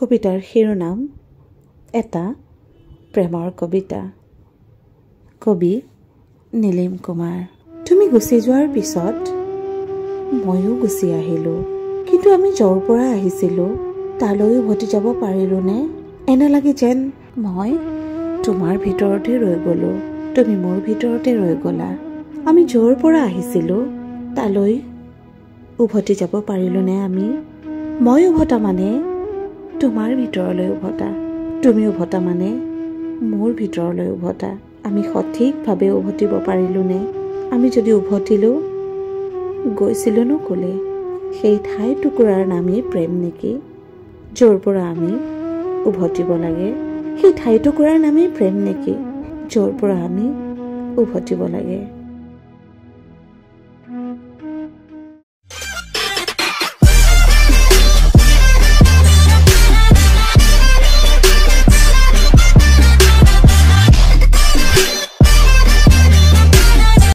কবিতাৰ শিৰোনাম এটা প্ৰেমৰ কবিতা। কবি নীলিম কুমাৰ। তুমি গুচি যোৱাৰ পিছত ময়ো গুচি আহিলোঁ, কিন্তু আমি য'ৰ পৰা আহিছিলোঁ তালৈ উভতি যাব পাৰিলোনে? এনে লাগে যেন মই তোমাৰ ভিতৰতে ৰৈ গ'লোঁ, তুমি মোৰ ভিতৰতে ৰৈ গ'লা। আমি য'ৰ পৰা আহিছিলোঁ তালৈ উভতি যাব পাৰিলোনে আমি? মই উভতা মানে তোমাৰ ভিতৰলৈ উভতা, তুমি উভতা মানে মোৰ ভিতৰলৈ উভতা। আমি সঠিকভাৱে উভতিব পাৰিলোনে? আমি যদি উভতিলোঁ, গৈছিলোনো ক'লে? সেই ঠাই টুকুৰাৰ নামেই প্ৰেম নেকি? য'ৰ পৰা আমি উভতিব লাগে সেই ঠাই টুকুৰাৰ নামেই প্ৰেম নেকি? য'ৰ পৰা আমি উভতিব লাগে।